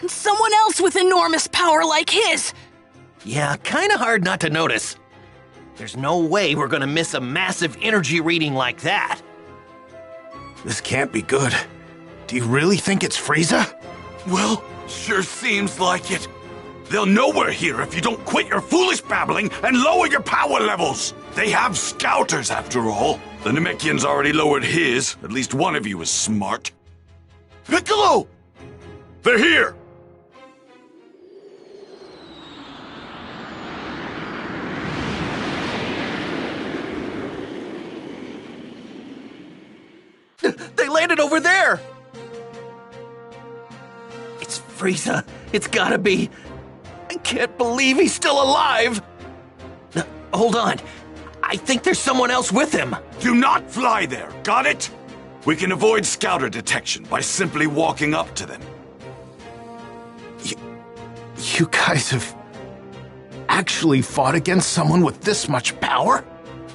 And someone else with enormous power like his! Yeah, kinda hard not to notice. There's no way we're gonna miss a massive energy reading like that. This can't be good. Do you really think it's Frieza? Well, sure seems like it. They'll know we're here if you don't quit your foolish babbling and lower your power levels. They have scouters, after all. The Namekian's already lowered his. At least one of you is smart. Piccolo! They're here! They landed over there! It's Frieza. It's gotta be. I can't believe he's still alive! Hold on. I think there's someone else with him. Do not fly there, got it? We can avoid scouter detection by simply walking up to them. You guys have actually fought against someone with this much power?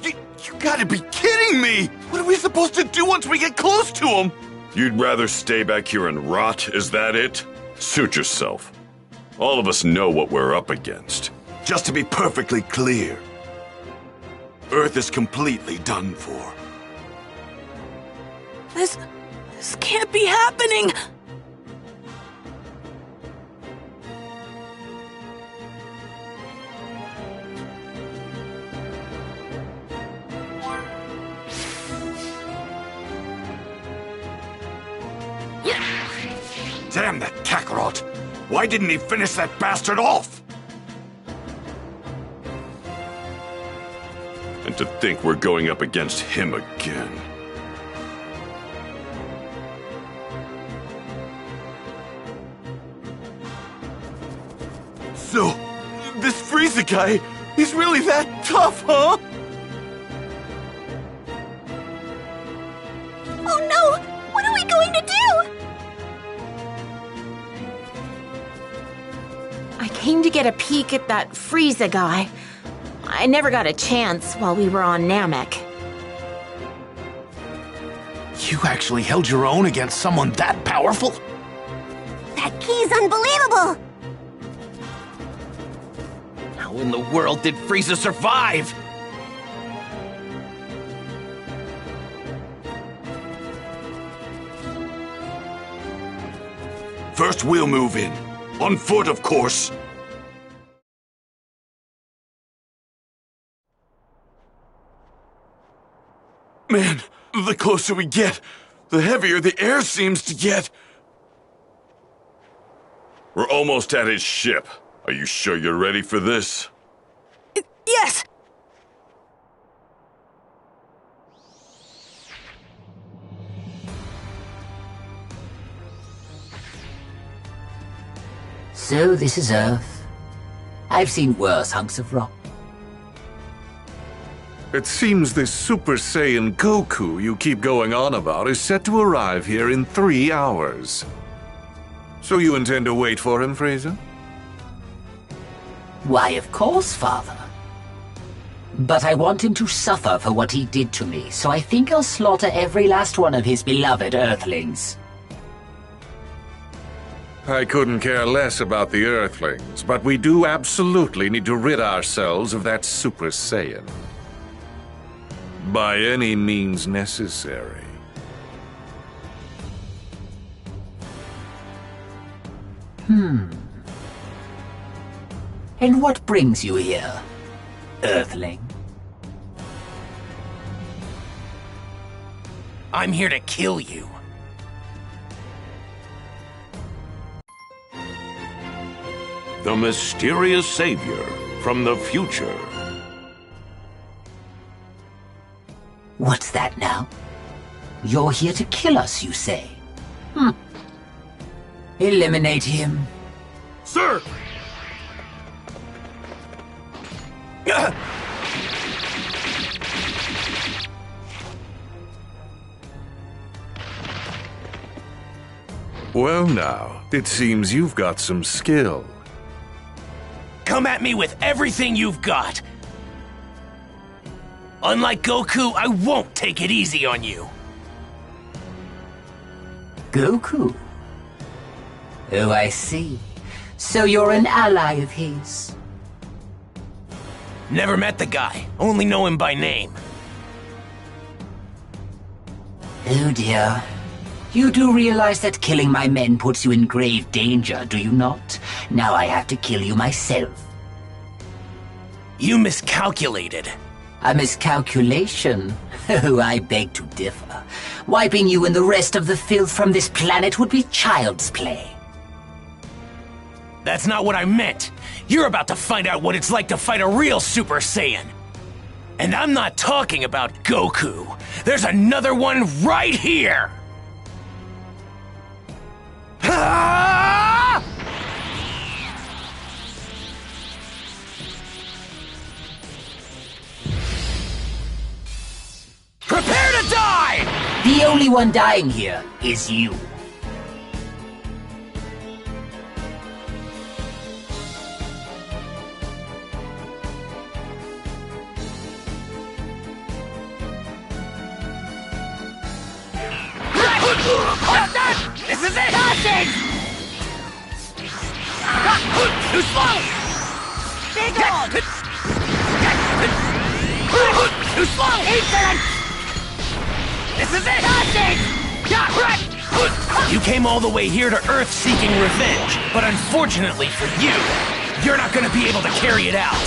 You gotta be kidding me! What are we supposed to do once we get close to him? You'd rather stay back here and rot, is that it? Suit yourself. All of us know what we're up against. Just to be perfectly clear, Earth is completely done for. This can't be happening! Damn that Kakarot! Why didn't he finish that bastard off? And to think we're going up against him again. So, this Frieza guy, he's really that tough, huh? Oh no! What are we going to do? I came to get a peek at that Frieza guy. I never got a chance while we were on Namek. You actually held your own against someone that powerful? That key's unbelievable! How in the world did Frieza survive? First we'll move in. On foot, of course. Man, the closer we get, the heavier the air seems to get. We're almost at his ship. Are you sure you're ready for this? Yes! So this is Earth. I've seen worse hunks of rock. It seems this Super Saiyan Goku you keep going on about is set to arrive here in 3 hours. So you intend to wait for him, Frieza? Why, of course, Father. But I want him to suffer for what he did to me, so I think I'll slaughter every last one of his beloved Earthlings. I couldn't care less about the Earthlings, but we do absolutely need to rid ourselves of that Super Saiyan. By any means necessary. And what brings you here, Earthling? I'm here to kill you. The mysterious savior from the future. What's that now? You're here to kill us, you say? Eliminate him. Sir! Well now, it seems you've got some skill. Come at me with everything you've got. Unlike Goku, I won't take it easy on you. Goku? Oh, I see. So you're an ally of his. Never met the guy, only know him by name. Oh dear. You do realize that killing my men puts you in grave danger, do you not? Now I have to kill you myself. You miscalculated. A miscalculation? Oh, I beg to differ. Wiping you and the rest of the filth from this planet would be child's play. That's not what I meant. You're about to find out what it's like to fight a real Super Saiyan. And I'm not talking about Goku. There's another one right here! Ah! Prepare to die! The only one dying here is you. This is it! Dodging! Too slow! Big on! Too slow! Ethan! This is it! Dodging! You came all the way here to Earth seeking revenge, but unfortunately for you, you're not gonna be able to carry it out.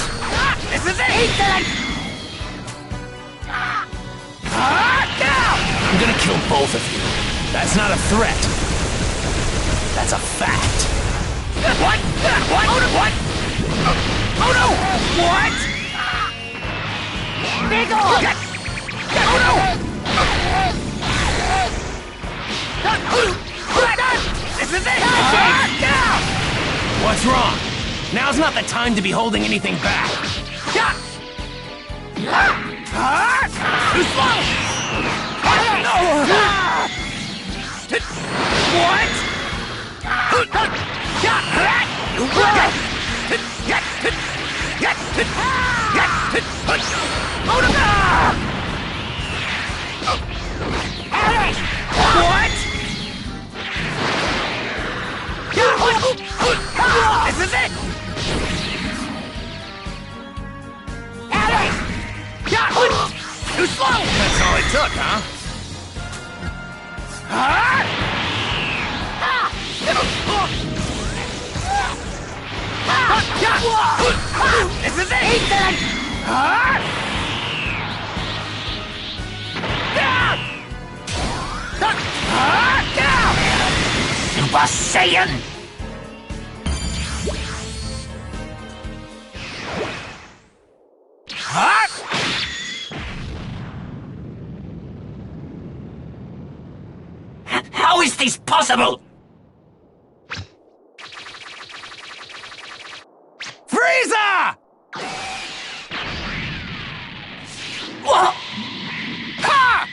This is it! Ethan! I'm gonna kill both of you. That's not a threat. That's a fact. What? What? What? Oh no! What? Big ol'! Oh no! This is it! What's wrong? Now's not the time to be holding anything back. Too slow! What? What? This is it! Too slow! That's all it took, huh? This is it! Ethan! Super Saiyan! How is this possible? Frieza! What? Ha!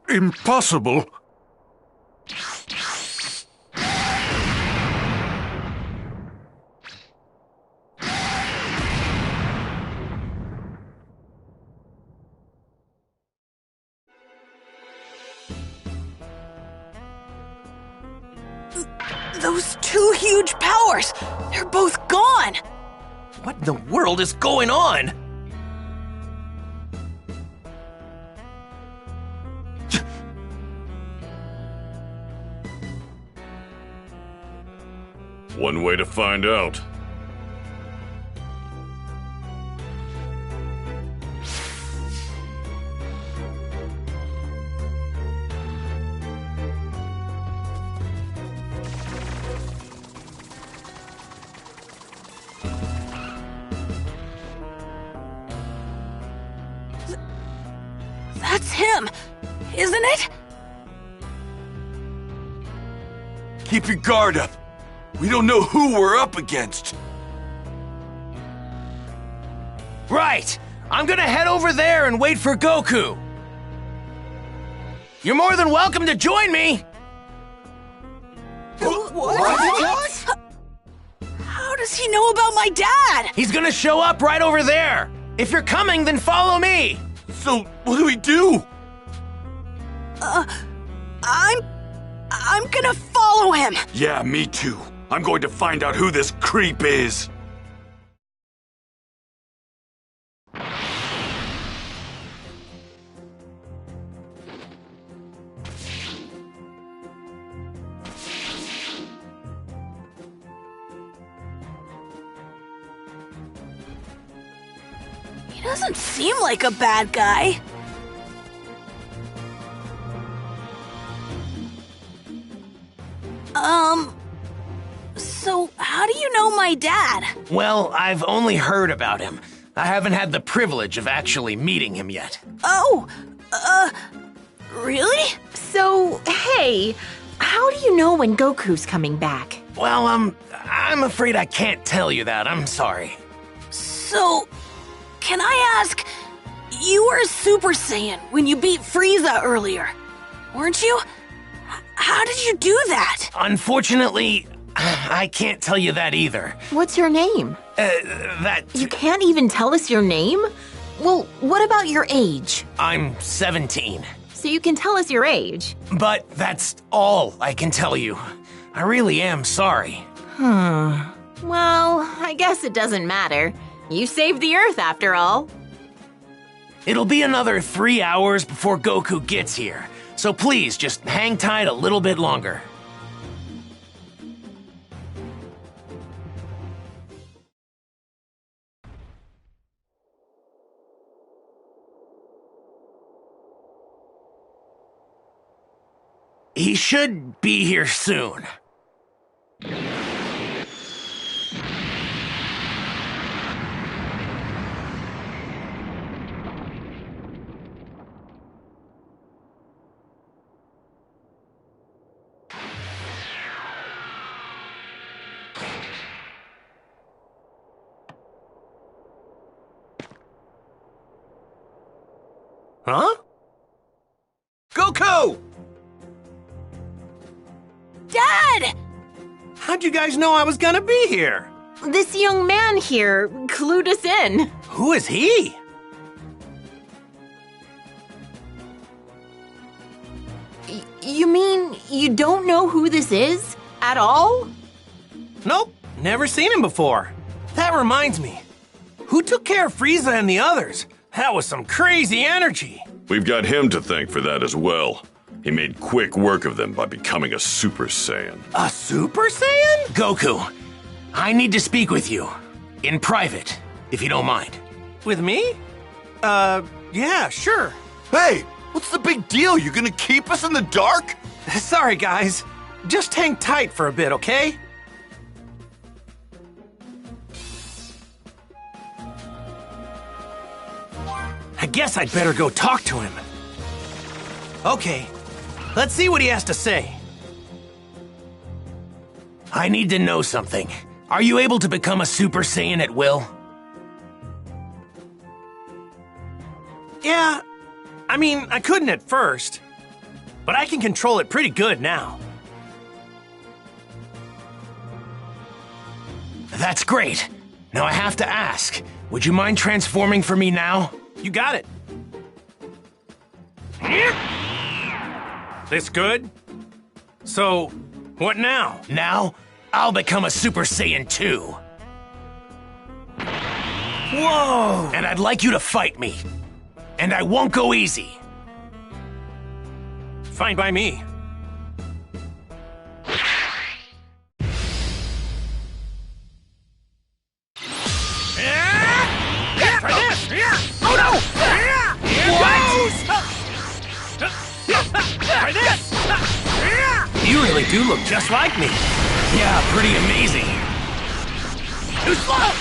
Impossible. Those two huge powers! They're both gone! What in the world is going on? One way to find out. That's him, isn't it? Keep your guard up. We don't know who we're up against. Right! I'm gonna head over there and wait for Goku. You're more than welcome to join me! What? How does he know about my dad? He's gonna show up right over there! If you're coming, then follow me! So, what do we do? I'm gonna follow him. Yeah, me too. I'm going to find out who this creep is. He doesn't seem like a bad guy. So how do you know my dad? Well, I've only heard about him. I haven't had the privilege of actually meeting him yet. Oh, really? So, hey, how do you know when Goku's coming back? Well, I'm afraid I can't tell you that. I'm sorry. So, can I ask, you were a Super Saiyan when you beat Frieza earlier, weren't you? How did you do that? Unfortunately, I can't tell you that either. What's your name? You can't even tell us your name? Well, what about your age? I'm 17. So you can tell us your age. But that's all I can tell you. I really am sorry. Well, I guess it doesn't matter. You saved the Earth after all. It'll be another 3 hours before Goku gets here. So please, just hang tight a little bit longer. He should be here soon. Huh? Goku! Dad! How'd you guys know I was gonna be here? This young man here clued us in. Who is he? You mean you don't know who this is? At all? Nope, never seen him before. That reminds me. Who took care of Frieza and the others? That was some crazy energy. We've got him to thank for that as well. He made quick work of them by becoming a Super Saiyan. A Super Saiyan? Goku, I need to speak with you. In private, if you don't mind. With me? Yeah, sure. Hey, what's the big deal? You gonna keep us in the dark? Sorry, guys. Just hang tight for a bit, okay? I guess I'd better go talk to him. Okay, let's see what he has to say. I need to know something. Are you able to become a Super Saiyan at will? Yeah, I mean, I couldn't at first, but I can control it pretty good now. That's great. Now I have to ask, would you mind transforming for me now? You got it. This good? So, what now? Now, I'll become a Super Saiyan 2. Whoa! And I'd like you to fight me. And I won't go easy. Fine by me. Oh no! Try this! You really do look just like me. Yeah, pretty amazing. Too slow!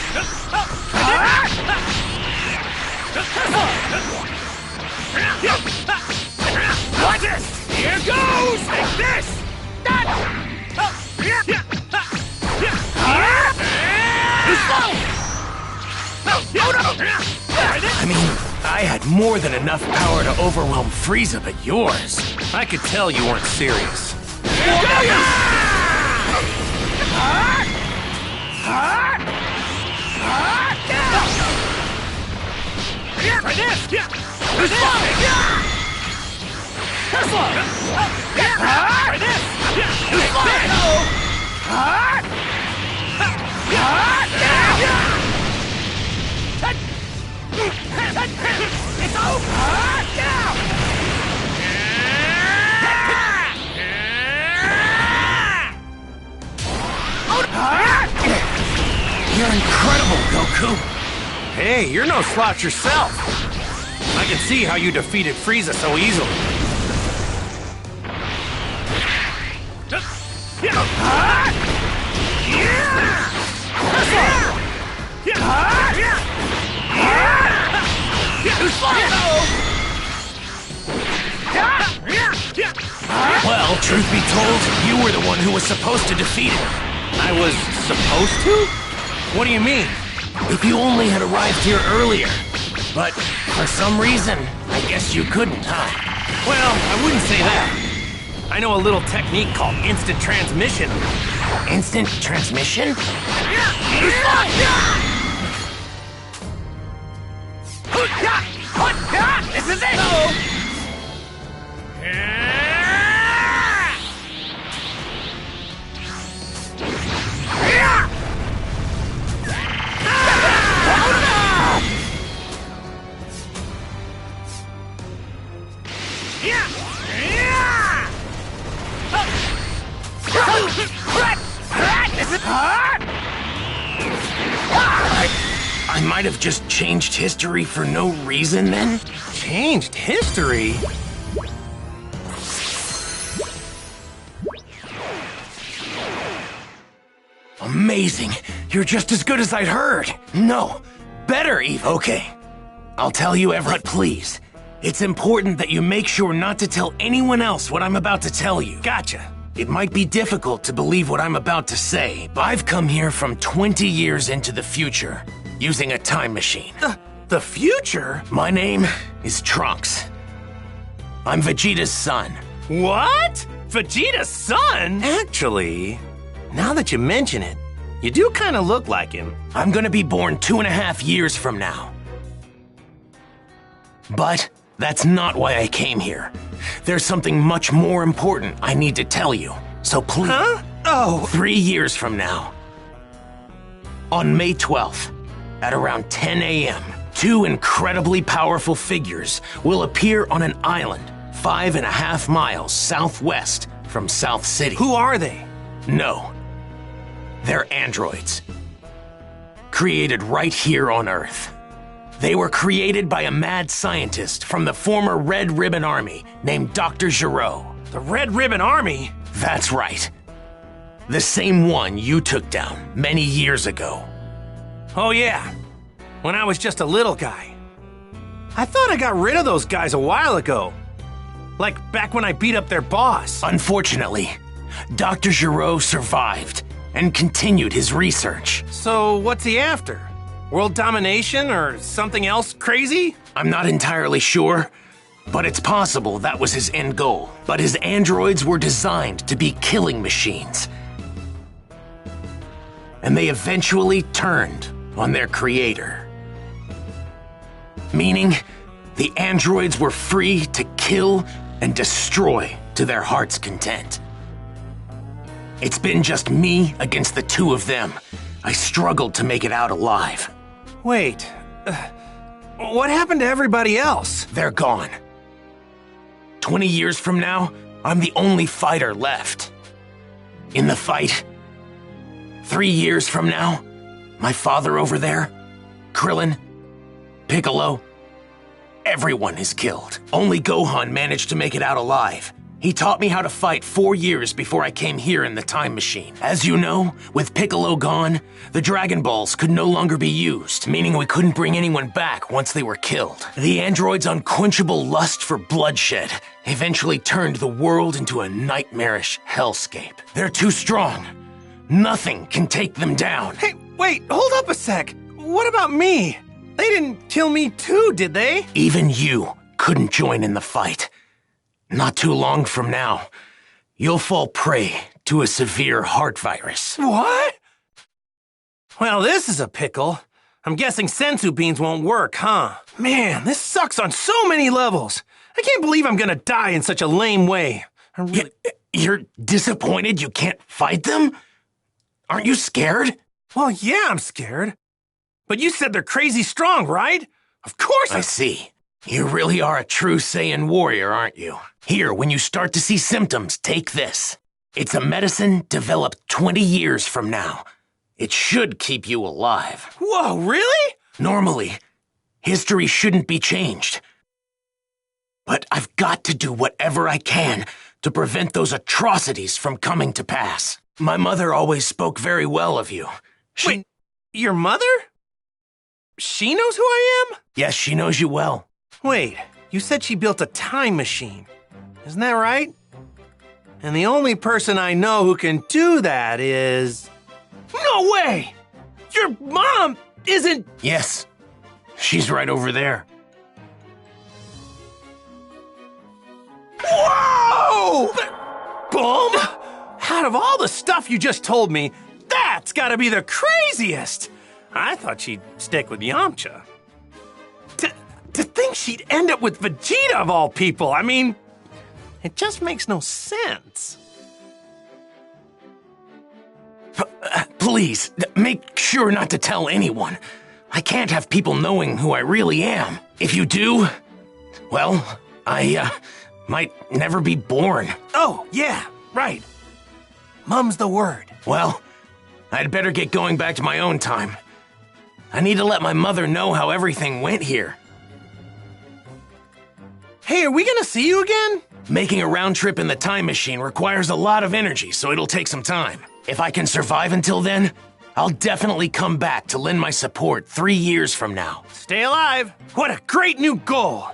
Watch it! Here goes! Take this! Too slow! Oh no! I mean, I had more than enough power to overwhelm Frieza, but yours... I could tell you weren't serious. Try this! Too slow! Too slow! Try this! Too slow! It's over! You're incredible, Goku. Hey, you're no slouch yourself. I can see how you defeated Frieza so easily. Well, truth be told, you were the one who was supposed to defeat him. I was supposed to? What do you mean? If you only had arrived here earlier. But for some reason, I guess you couldn't, huh? Well, I wouldn't say that. I know a little technique called instant transmission. Instant transmission? This is it! I might have just changed history for no reason then? Changed history? Amazing. You're just as good as I'd heard. No, better even. Okay, I'll tell you everything, but please, it's important that you make sure not to tell anyone else what I'm about to tell you. Gotcha. It might be difficult to believe what I'm about to say, but I've come here from 20 years into the future, using a time machine. The future? My name is Trunks. I'm Vegeta's son. What? Vegeta's son? Actually, now that you mention it, you do kind of look like him. I'm gonna be born 2.5 years from now. But that's not why I came here. There's something much more important I need to tell you. So please. Huh? Oh. 3 years from now. On May 12th, at around 10 a.m., 2 incredibly powerful figures will appear on an island 5.5 miles southwest from South City. Who are they? No. They're androids. Created right here on Earth. They were created by a mad scientist from the former Red Ribbon Army named Dr. Gero. The Red Ribbon Army? That's right. The same one you took down many years ago. Oh yeah, when I was just a little guy. I thought I got rid of those guys a while ago. Like back when I beat up their boss. Unfortunately, Dr. Gero survived and continued his research. So what's he after? World domination or something else crazy? I'm not entirely sure, but it's possible that was his end goal. But his androids were designed to be killing machines. And they eventually turned on their creator. Meaning, the androids were free to kill and destroy to their heart's content. It's been just me against the 2 of them. I struggled to make it out alive. Wait, what happened to everybody else? They're gone. 20 years from now, I'm the only fighter left. In the fight, 3 years from now, my father over there, Krillin, Piccolo, everyone is killed. Only Gohan managed to make it out alive. He taught me how to fight 4 years before I came here in the time machine. As you know, with Piccolo gone, the Dragon Balls could no longer be used, meaning we couldn't bring anyone back once they were killed. The android's unquenchable lust for bloodshed eventually turned the world into a nightmarish hellscape. They're too strong. Nothing can take them down. Hey, wait, hold up a sec. What about me? They didn't kill me too, did they? Even you couldn't join in the fight. Not too long from now, you'll fall prey to a severe heart virus. What? Well, this is a pickle. I'm guessing sensu beans won't work, huh? Man, this sucks on so many levels. I can't believe I'm gonna die in such a lame way. You're disappointed you can't fight them? Aren't you scared? Well, yeah, I'm scared. But you said they're crazy strong, right? Of course I see. You really are a true Saiyan warrior, aren't you? Here, when you start to see symptoms, take this. It's a medicine developed 20 years from now. It should keep you alive. Whoa, really? Normally, history shouldn't be changed. But I've got to do whatever I can to prevent those atrocities from coming to pass. My mother always spoke very well of you. Wait, your mother? She knows who I am? Yes, she knows you well. Wait, you said she built a time machine. Isn't that right? And the only person I know who can do that is... No way! Your mom isn't... Yes, she's right over there. Whoa! Boom! Out of all the stuff you just told me, that's gotta be the craziest! I thought she'd stick with Yamcha. To think she'd end up with Vegeta of all people, I mean, it just makes no sense. Please, make sure not to tell anyone. I can't have people knowing who I really am. If you do, well, I, might never be born. Oh, yeah, right. Mum's the word. Well, I'd better get going back to my own time. I need to let my mother know how everything went here. Hey, are we gonna see you again? Making a round trip in the time machine requires a lot of energy, so it'll take some time. If I can survive until then, I'll definitely come back to lend my support 3 years from now. Stay alive. What a great new goal.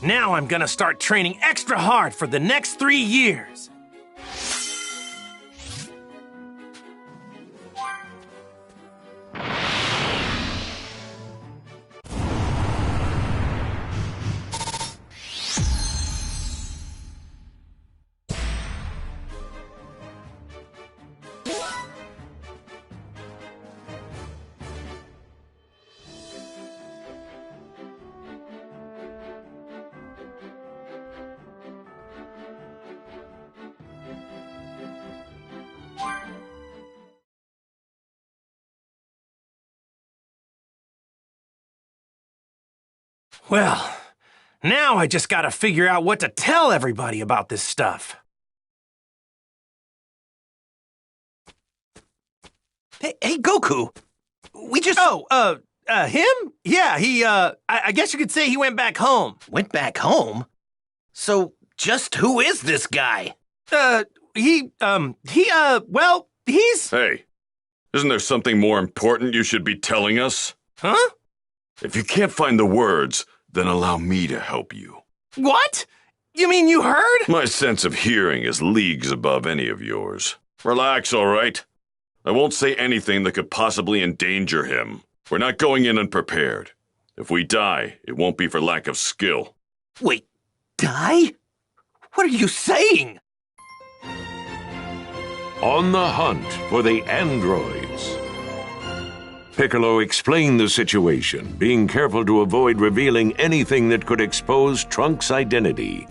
Now I'm gonna start training extra hard for the next 3 years. Well, now I just gotta figure out what to tell everybody about this stuff. Hey, Goku! We just... Him? Yeah, I guess you could say he went back home. Went back home? So, just who is this guy? He's... Hey, isn't there something more important you should be telling us? Huh? If you can't find the words, then allow me to help you. What? You mean you heard? My sense of hearing is leagues above any of yours. Relax, all right? I won't say anything that could possibly endanger him. We're not going in unprepared. If we die, it won't be for lack of skill. Wait, die? What are you saying? On the hunt for the androids. Piccolo explained the situation, being careful to avoid revealing anything that could expose Trunks' identity.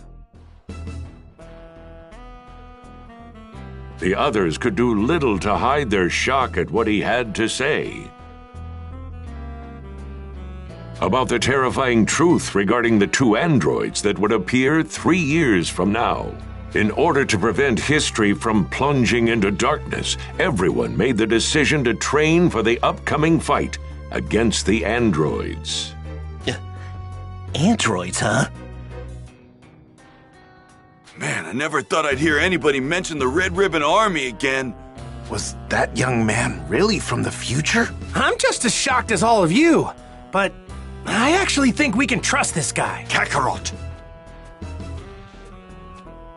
The others could do little to hide their shock at what he had to say. About the terrifying truth regarding the 2 androids that would appear 3 years from now. In order to prevent history from plunging into darkness, everyone made the decision to train for the upcoming fight against the androids. Androids, huh? Man, I never thought I'd hear anybody mention the Red Ribbon Army again. Was that young man really from the future? I'm just as shocked as all of you, but I actually think we can trust this guy. Kakarot!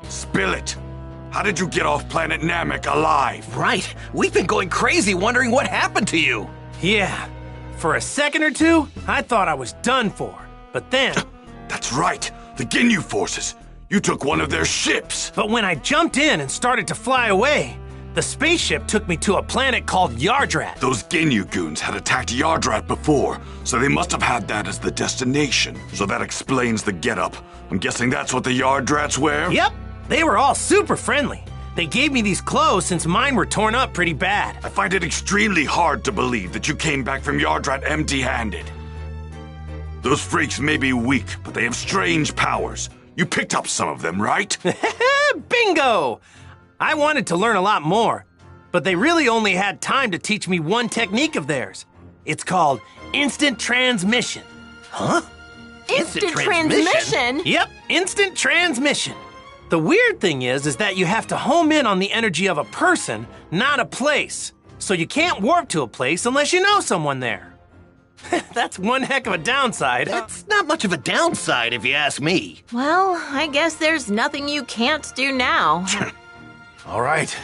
Spill it! How did you get off planet Namek alive? Right. We've been going crazy wondering what happened to you. Yeah. For a second or two, I thought I was done for. But then... That's right. The Ginyu forces. You took one of their ships. But when I jumped in and started to fly away, The spaceship took me to a planet called Yardrat. Those Ginyu goons had attacked Yardrat before, so they must have had that as the destination. So that explains the getup. I'm guessing that's what the Yardrats wear? Yep, they were all super friendly. They gave me these clothes since mine were torn up pretty bad. I find it extremely hard to believe that you came back from Yardrat empty-handed. Those freaks may be weak, but they have strange powers. You picked up some of them, right? Bingo! I wanted to learn a lot more, but they really only had time to teach me one technique of theirs. It's called instant transmission. Huh? Instant transmission? Yep, instant transmission. The weird thing is that you have to home in on the energy of a person, not a place. So you can't warp to a place unless you know someone there. That's one heck of a downside. That's not much of a downside if you ask me. Well, I guess there's nothing you can't do now. All right.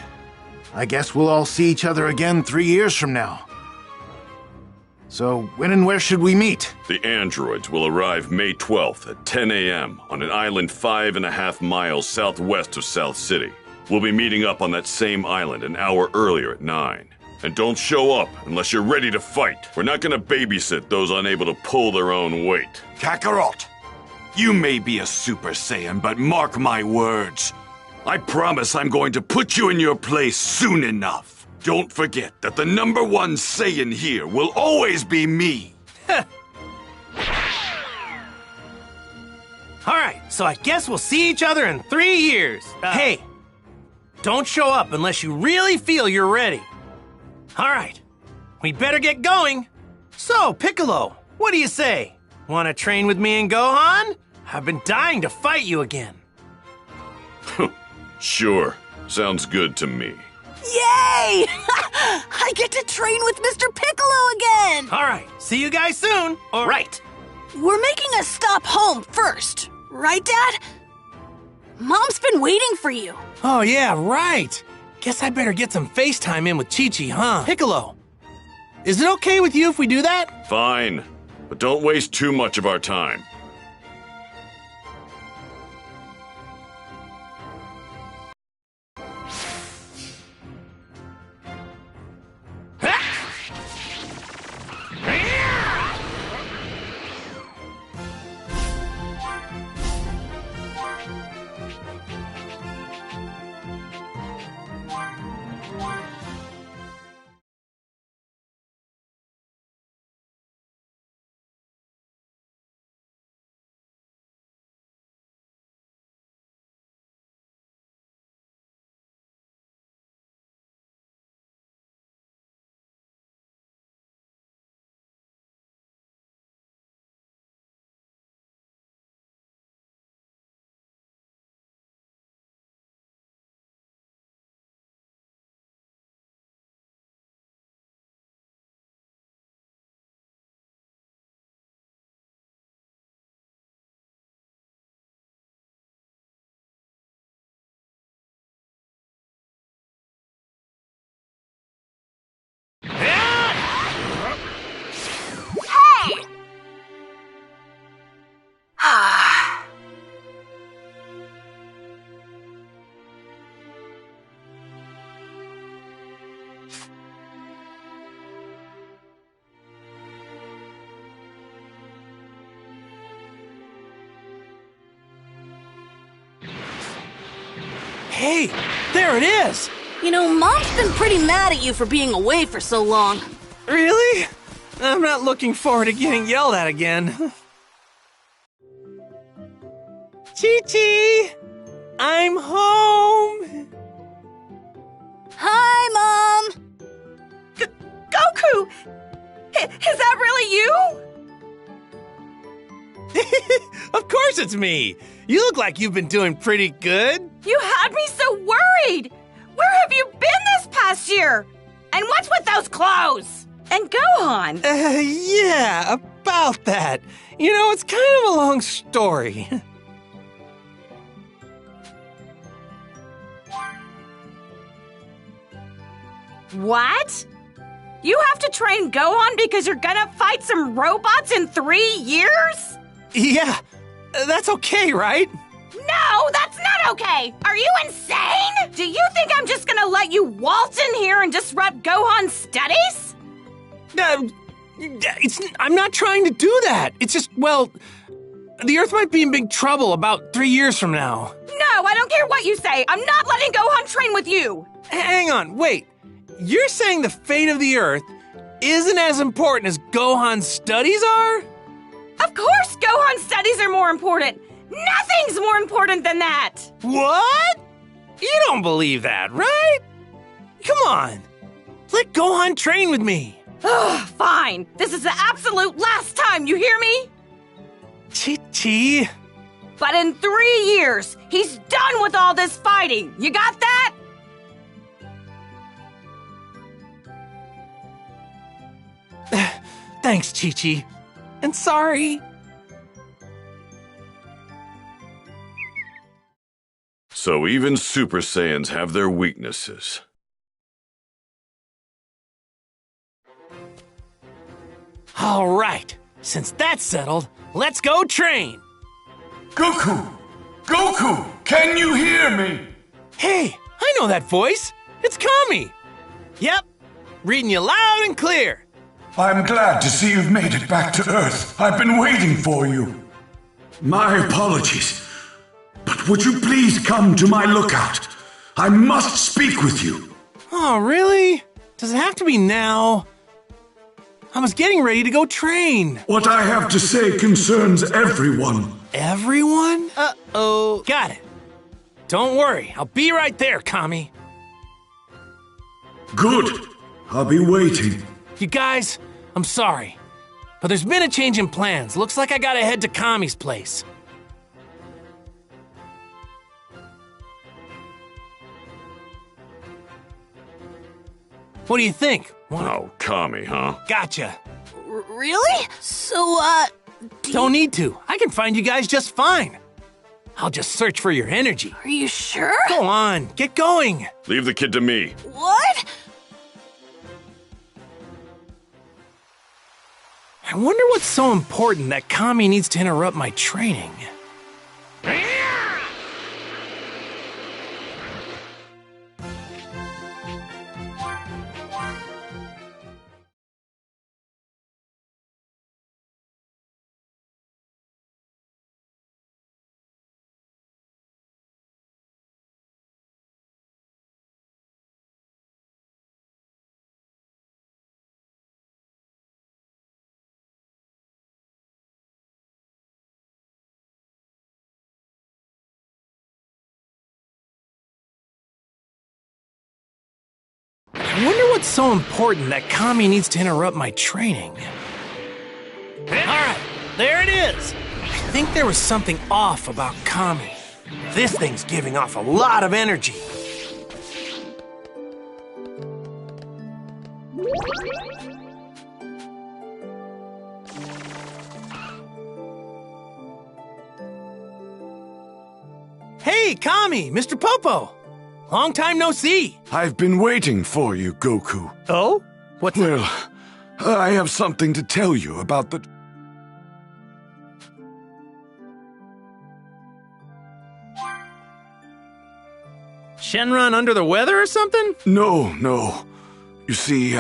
I guess we'll all see each other again 3 years from now. So, when and where should we meet? The androids will arrive May 12th at 10 a.m. on an island 5.5 miles southwest of South City. We'll be meeting up on that same island an hour earlier at 9. And don't show up unless you're ready to fight. We're not gonna babysit those unable to pull their own weight. Kakarot, you may be a Super Saiyan, but mark my words. I promise I'm going to put you in your place soon enough. Don't forget that the number one Saiyan here will always be me. All right, so I guess we'll see each other in 3 years. Hey, don't show up unless you really feel you're ready. All right, we better get going. So, Piccolo, what do you say? Want to train with me and Gohan? I've been dying to fight you again. Sure, sounds good to me. Yay! I get to train with Mr. Piccolo again! All right, see you guys soon. Right. We're making a stop home first, right, Dad? Mom's been waiting for you. Oh, yeah, right. Guess I better get some FaceTime in with Chi-Chi, huh? Piccolo, is it okay with you if we do that? Fine, but don't waste too much of our time. Hey, there it is! You know, Mom's been pretty mad at you for being away for so long. Really? I'm not looking forward to getting yelled at again. Chi-Chi! I'm home! Hi, Mom! Goku! Is that really you? Of course it's me! You look like you've been doing pretty good. You had me so worried! Where have you been this past year? And what's with those clothes? And Gohan? Yeah, about that. You know, it's kind of a long story. What? You have to train Gohan because you're gonna fight some robots in 3 years? Yeah, that's okay, right? No, that's not okay? Are you insane? Do you think I'm just gonna let you waltz in here and disrupt Gohan's studies? I'm not trying to do that. It's just, well, the Earth might be in big trouble about 3 years from now. No, I don't care what you say. I'm not letting Gohan train with you. Hang on, wait. You're saying the fate of the Earth isn't as important as Gohan's studies are? Of course Gohan's studies are more important. Nothing's more important than that. What? You don't believe that, right? Come on. Let Gohan train with me. Ugh, fine. This is the absolute last time, you hear me? Chi-Chi. But in 3 years, he's done with all this fighting. You got that? Thanks, Chi-Chi. And sorry. So even Super Saiyans have their weaknesses. All right. Since that's settled, let's go train. Goku! Goku! Can you hear me? Hey, I know that voice. It's Kami. Yep, reading you loud and clear. I'm glad to see you've made it back to Earth. I've been waiting for you. My apologies, but would you please come to my lookout? I must speak with you. Oh, really? Does it have to be now? I was getting ready to go train. What I have to say concerns everyone. Everyone? Uh-oh. Got it. Don't worry, I'll be right there, Kami. Good. I'll be waiting. You guys, I'm sorry, but there's been a change in plans. Looks like I gotta head to Kami's place. What do you think? Oh, Kami, huh? Gotcha. Really? So, Don't need to. I can find you guys just fine. I'll just search for your energy. Are you sure? Go on, get going. Leave the kid to me. What? I wonder what's so important that Kami needs to interrupt my training. I wonder what's so important that Kami needs to interrupt my training. Alright, there it is! I think there was something off about Kami. This thing's giving off a lot of energy. Hey, Kami, Mr. Popo! Long time no see. I've been waiting for you, Goku. Oh? What's... Well, I have something to tell you about the... Shenron under the weather or something? No. You see,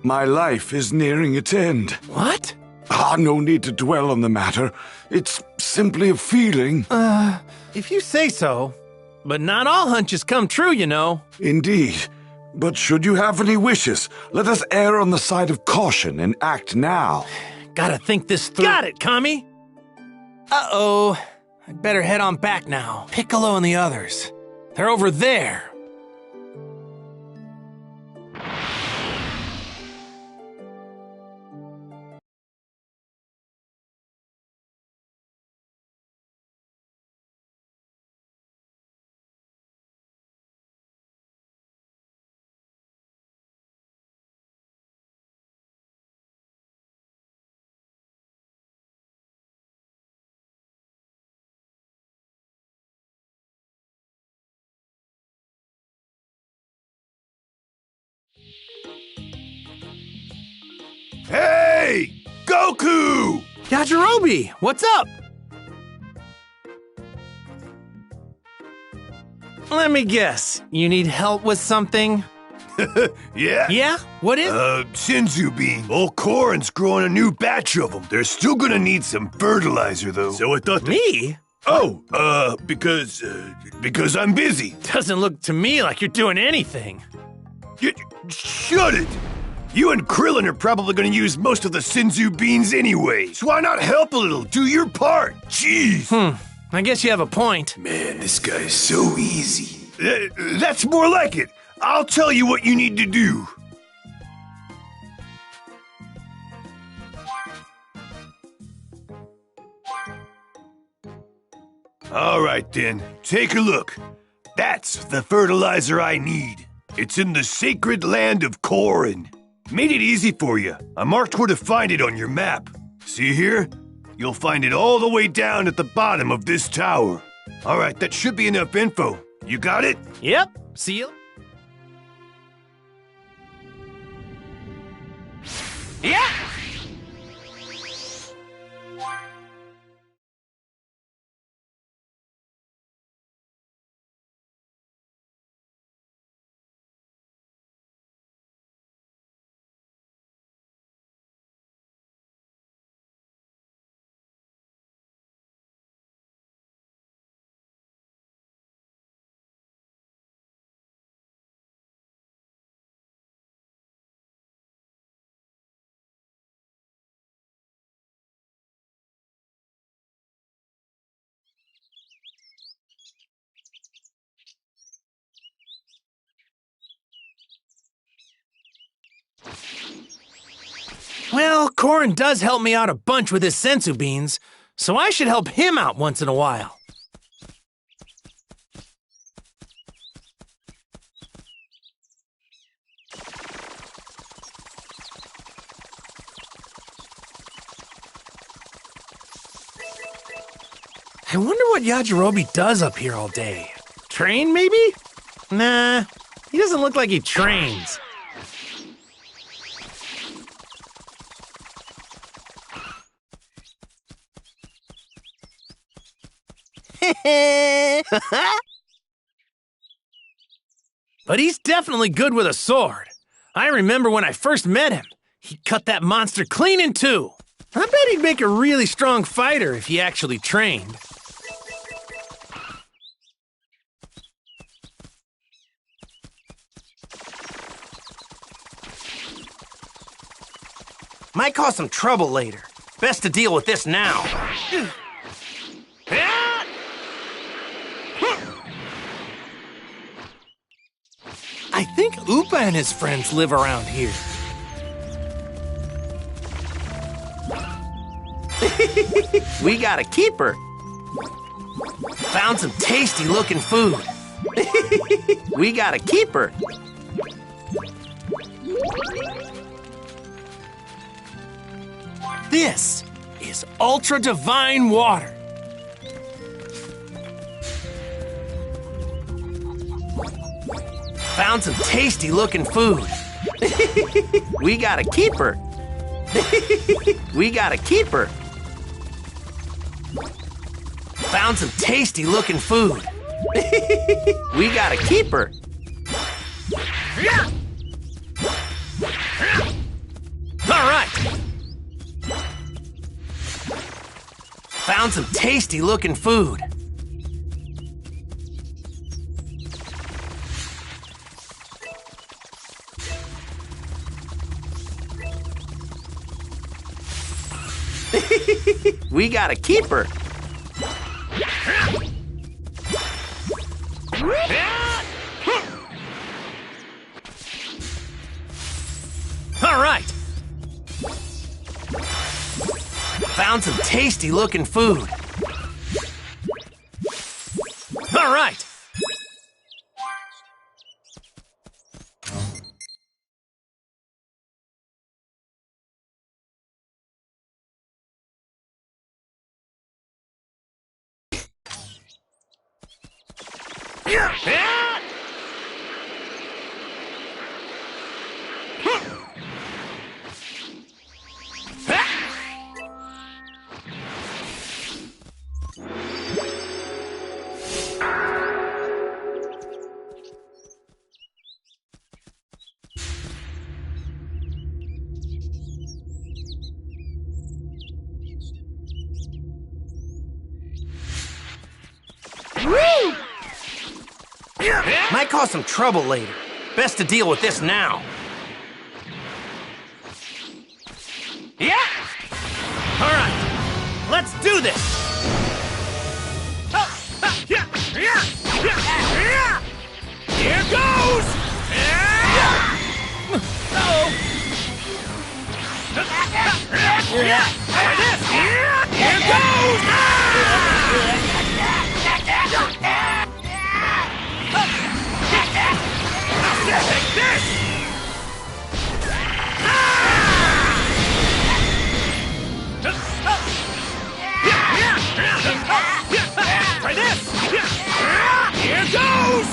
my life is nearing its end. What? No need to dwell on the matter. It's simply a feeling. If you say so. But not all hunches come true, you know. Indeed. But should you have any wishes, let us err on the side of caution and act now. Gotta think this through. Got it, Kami! Uh-oh. I'd better head on back now. Piccolo and the others. They're over there. Hey! Goku! Yajirobe, what's up? Let me guess. You need help with something? Yeah? Yeah? What is? Senzu bean. Old Korin's growing a new batch of them. They're still gonna need some fertilizer, though. So I thought Me? Oh, because I'm busy. Doesn't look to me like you're doing anything. Shut it! You and Krillin are probably gonna use most of the Senzu beans anyway. So why not help a little? Do your part. Jeez. I guess you have a point. Man, this guy's so easy. That's more like it. I'll tell you what you need to do. All right, then. Take a look. That's the fertilizer I need. It's in the sacred land of Korin. Made it easy for you. I marked where to find it on your map. See here? You'll find it all the way down at the bottom of this tower. All right, that should be enough info. You got it? Yep. See you. Yeah! Well, Korin does help me out a bunch with his sensu beans, so I should help him out once in a while. I wonder what Yajirobe does up here all day. Train, maybe? Nah, he doesn't look like he trains. But he's definitely good with a sword. I remember when I first met him. He cut that monster clean in two. I bet he'd make a really strong fighter if he actually trained. Might cause some trouble later. Best to deal with this now. I think Upa and his friends live around here. We got a keeper. Found some tasty looking food. We got a keeper. This is ultra divine water. Found some tasty looking food. We got a keeper. We got a keeper. Found some tasty looking food. We got a keeper. All right. Found some tasty looking food. We got a keeper. All right. Found some tasty looking food. All right. Might cause some trouble later. Best to deal with this now. Yeah! All right, let's do this! Here goes! Uh-oh! Here goes! Take this! Try this! Here goes!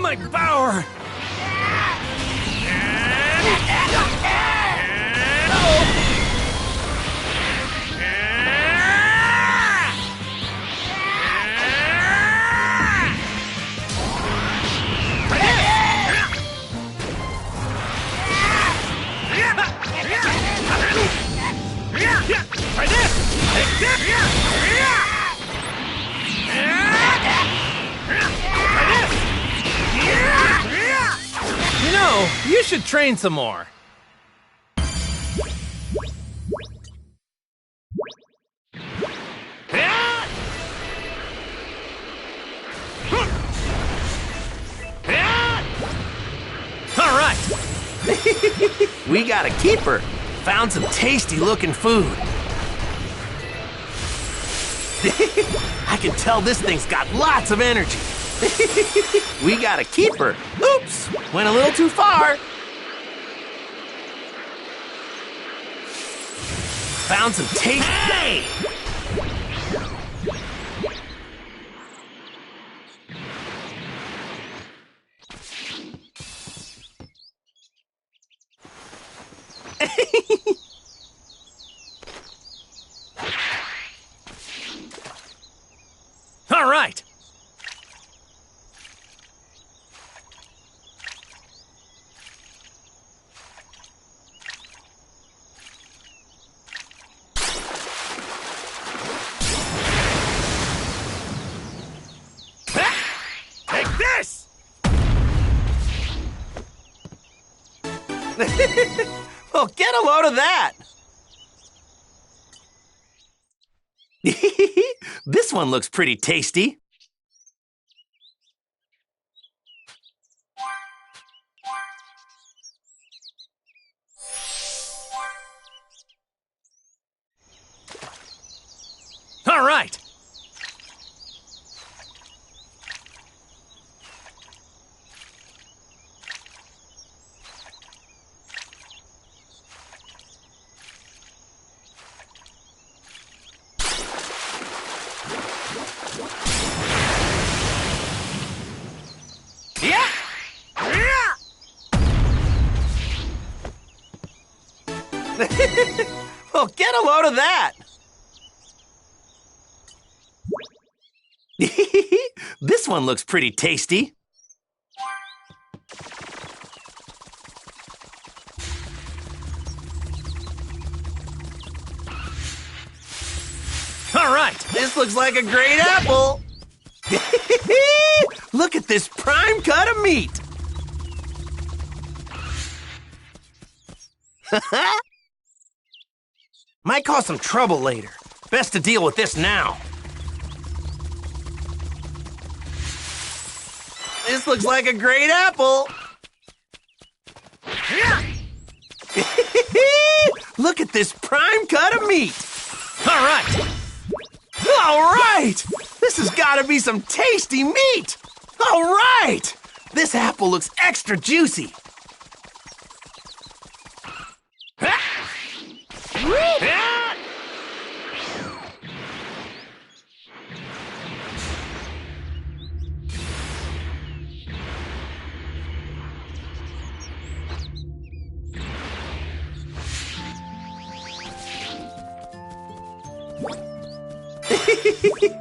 My power! Try this! Take this! You know, you should train some more. All right. We got a keeper. Found some tasty-looking food. I can tell this thing's got lots of energy. We got a keeper. Oops, went a little too far. Found some tasty... Hey! All right. Take this! Well, get a load of that! This one looks pretty tasty. All right. Yeah! Well, get a load of that! This one looks pretty tasty. All right. This looks like a great apple. Look at this prime cut of meat. Might cause some trouble later. Best to deal with this now. This looks like a great apple. Look at this prime cut of meat. All right. All right! This has got to be some tasty meat! All right! This apple looks extra juicy.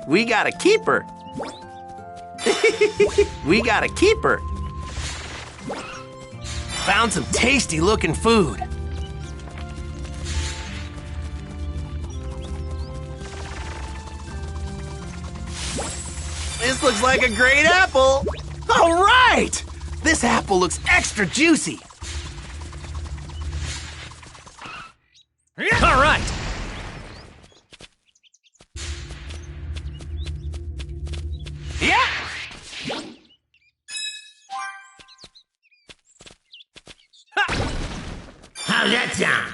We got a keeper. We got a keeper. Found some tasty looking food. This This looks like a great apple. All right! This apple looks extra juicy. All right. Yeah! How's that sound?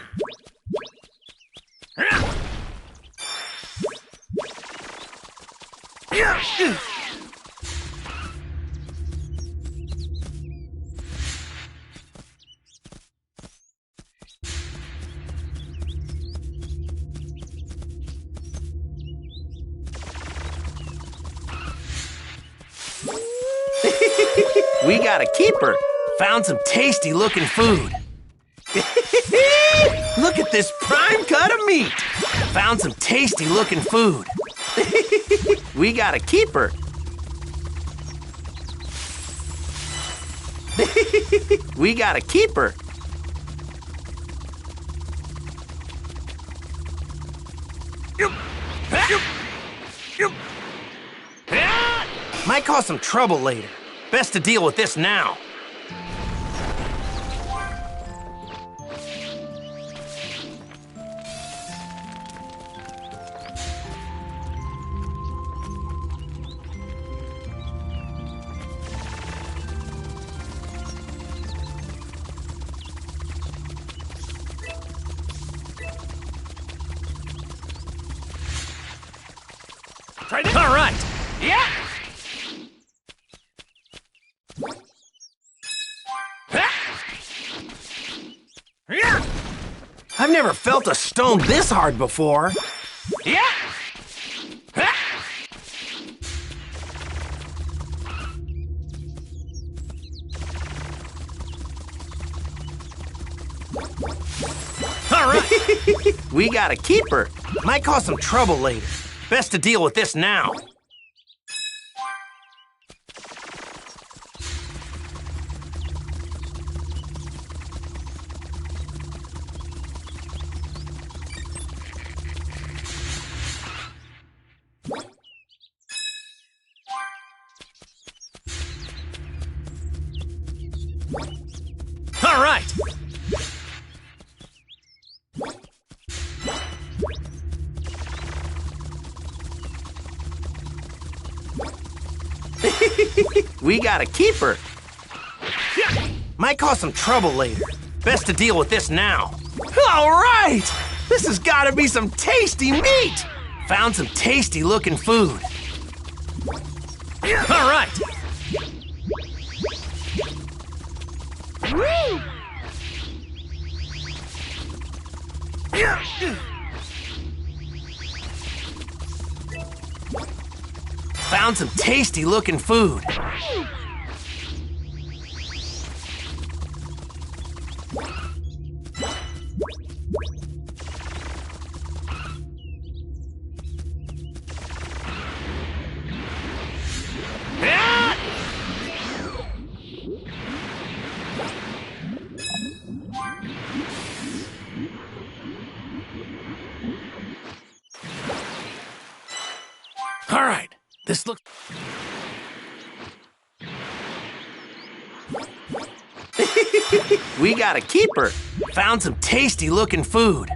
We got a keeper. Found some tasty looking food. Look at this prime cut of meat. Found some tasty looking food. We got a keeper. We got a keeper. Might cause some trouble later. Best to deal with this now. Try this. All right. Yeah! I've never felt a stone this hard before. Yeah! All right. We got a keeper. Might cause some trouble later. Best to deal with this now. All right! We got a keeper. Might cause some trouble later. Best to deal with this now. All right! This has got to be some tasty meat. Found some tasty looking food. All right! Found some tasty looking food. All right, this looks... We got a keeper. Found some tasty looking food.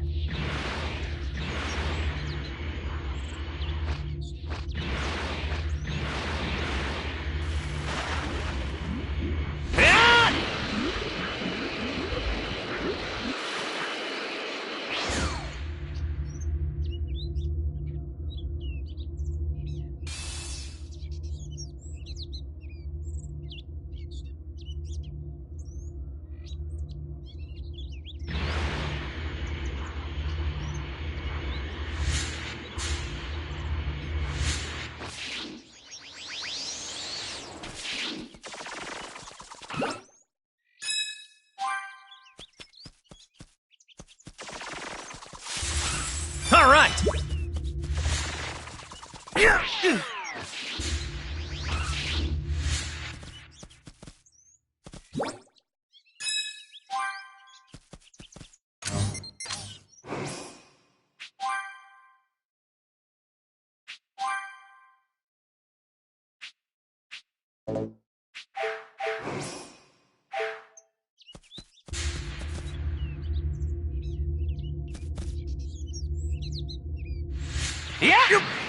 Yeah!